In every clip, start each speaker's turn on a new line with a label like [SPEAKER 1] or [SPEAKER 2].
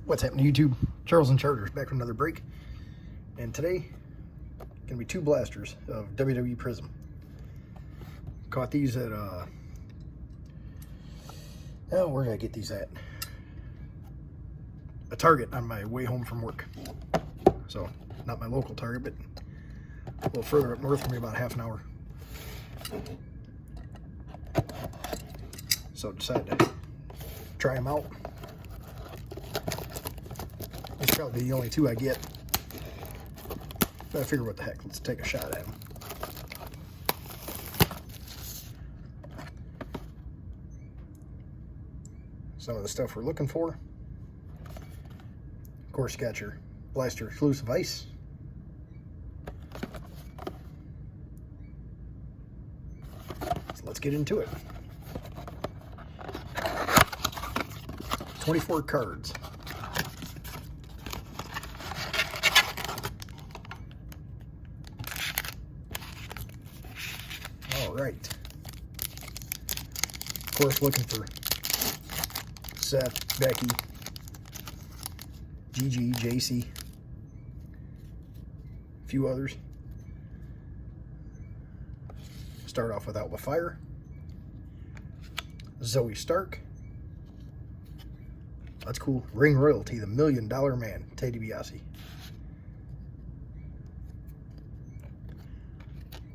[SPEAKER 1] What's happening to YouTube? Charles and Chargers back from another break. And today, gonna be two blasters of WWE Prizm. Caught these at, oh, where did I get these at? A Target on my way home from work. So, not my local Target, but a little further up north from me, about half an hour. So, decided to try them out. These are probably the only two I get. But I figure, what the heck, let's take a shot at them. Some of the stuff we're looking for. Of course, you got your blaster exclusive ice. So let's get into it. 24 cards. All right. Of course, looking for Seth, Becky, Gigi, JC, a few others. Start off with Alba Fire, Zoe Stark. That's cool. Ring Royalty, the $1 Million Man, Teddy DiBiase.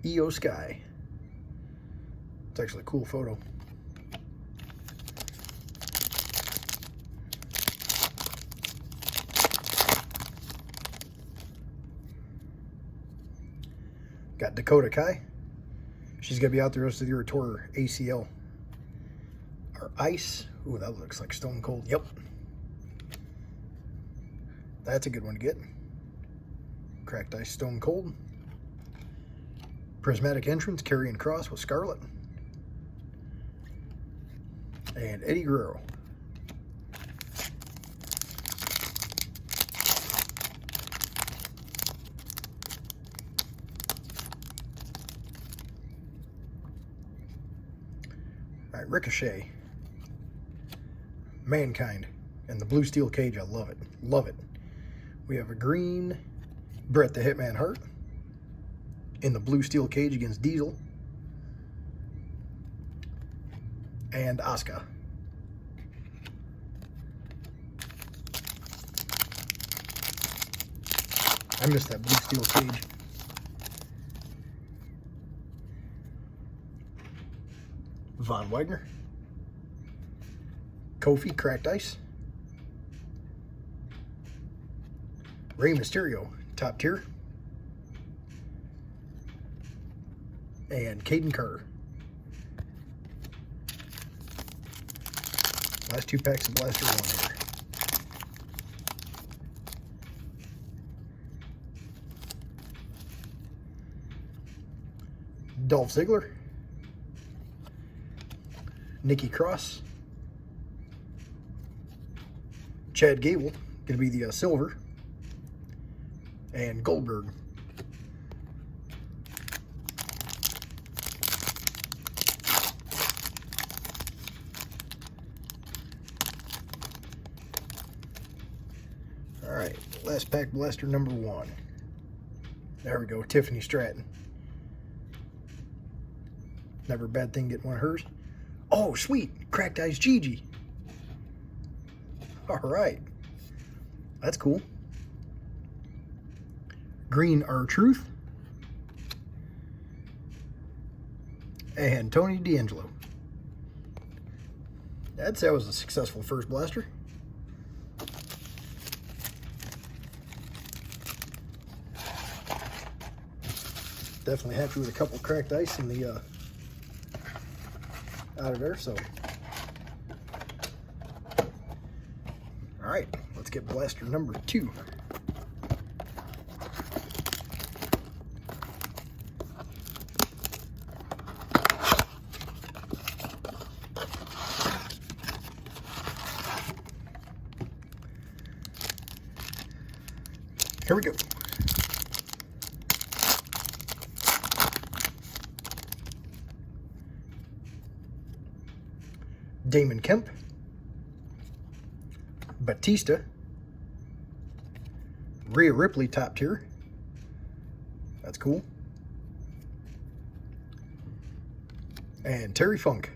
[SPEAKER 1] EO Sky. It's actually a cool photo. Got Dakota Kai. She's going to be out the rest of the year, tore her ACL. Our Ice. Ooh, that looks like Stone Cold. Yep. That's a good one to get. Cracked Ice Stone Cold. Prismatic Entrance, Karrion Kross with Scarlet. And Eddie Guerrero. All right, Ricochet. Mankind. And the blue steel cage, I love it. Love it. We have a green Bret the Hitman Hart in the blue steel cage against Diesel. And Asuka. I missed that blue steel cage. Von Wagner. Kofi, Cracked Ice. Rey Mysterio, top tier. And Caden Carter. Last two packs of Blaster 1 here. Dolph Ziggler. Nikki Cross. Chad Gable, going to be the silver. And Goldberg. All right, last pack blaster number 1. There we go, Tiffany Stratton. Never a bad thing getting one of hers. Oh, sweet, Cracked Ice Gigi. All right, that's cool. Green R-Truth. And Tony D'Angelo. I'd say that was a successful first blaster. Definitely happy with a couple Cracked Ice in the out of there. So, all right, let's get blaster number 2. Here we go. Damon Kemp, Batista, Rhea Ripley top tier. That's cool. And Terry Funk.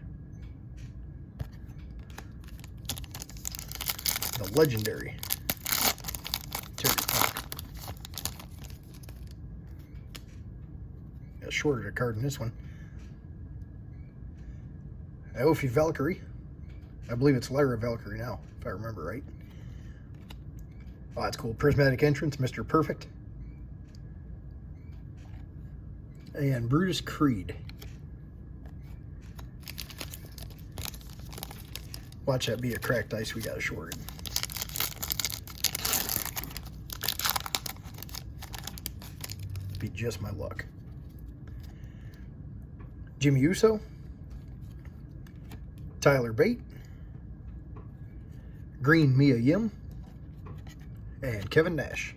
[SPEAKER 1] The legendary Terry Funk. Got shorter a card in this one. Aoife Valkyrie. I believe it's Lyra Valkyrie now, if I remember right. Oh, that's cool. Prismatic Entrance, Mr. Perfect. And Brutus Creed. Watch that be a cracked ice we got shorted. Be just my luck. Jimmy Uso. Tyler Bate. Green Mia Yim. And Kevin Nash.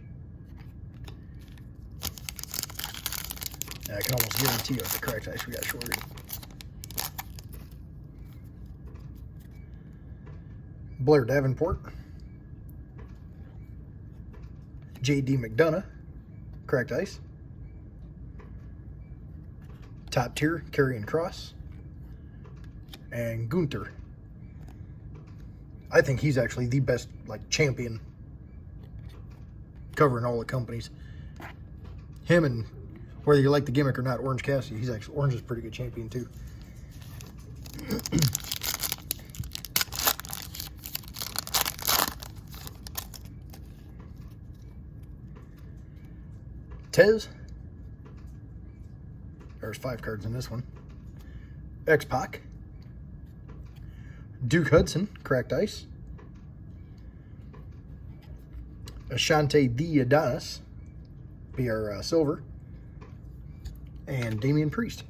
[SPEAKER 1] I can almost guarantee you the cracked ice we got shorted. Blair Davenport. J.D. McDonough. Cracked ice. Top tier, Karrion Kross. And Gunther. I think he's actually the best, like, champion covering all the companies. Him, and whether you like the gimmick or not, Orange Cassidy, Orange is a pretty good champion too. Tez. There's 5 cards in this one. X-Pac. Duke Hudson, cracked ice. Ashante the Adonis, be our silver. And Damian Priest.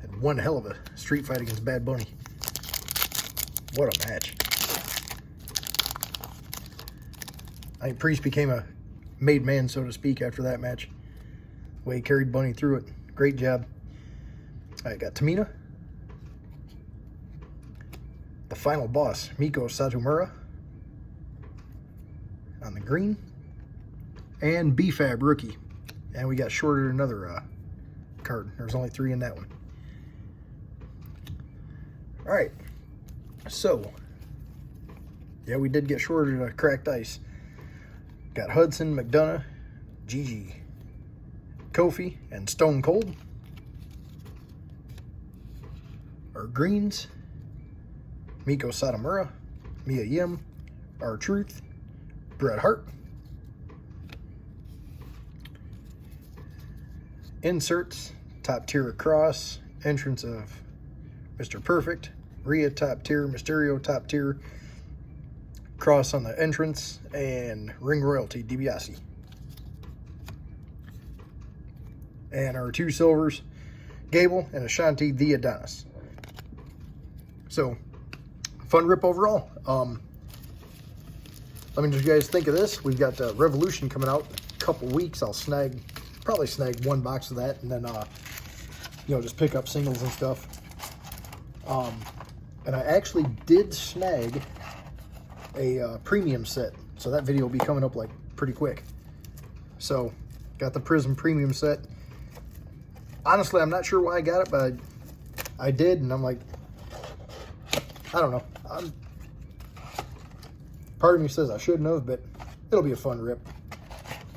[SPEAKER 1] Had one hell of a street fight against Bad Bunny. What a match. I think Priest became a made man, so to speak, after that match. The way he carried Bunny through it. Great job. I got Tamina. The final boss, Miko Satomura. On the green. And B-Fab rookie. And we got shorted another card. There's only 3 in that one. All right. So, yeah, we did get shorted a cracked ice. Got Hudson, McDonough, Gigi, Kofi, and Stone Cold. Our greens, Miko Satomura, Mia Yim, R-Truth, Bret Hart. Inserts, top tier Cross, entrance of Mr. Perfect, Rhea top tier, Mysterio top tier, Cross on the entrance, and Ring Royalty, DiBiase. And our 2 silvers, Gable and Ashanti the Adonis. So, fun rip overall. Let me just you guys think of this. We've got Revolution coming out in a couple weeks. I'll probably snag 1 box of that, and then you know, just pick up singles and stuff. And I actually did snag a premium set, so that video will be coming up like pretty quick. So, got the Prizm premium set. Honestly, I'm not sure why I got it, but I did, and I'm like, I don't know. Part of me says I shouldn't have, but it'll be a fun rip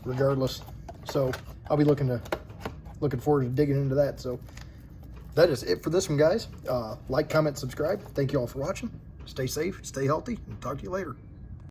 [SPEAKER 1] regardless. So I'll be looking forward to digging into that. So that is it for this one, guys. Like, comment, subscribe. Thank you all for watching. Stay safe, stay healthy, and talk to you later.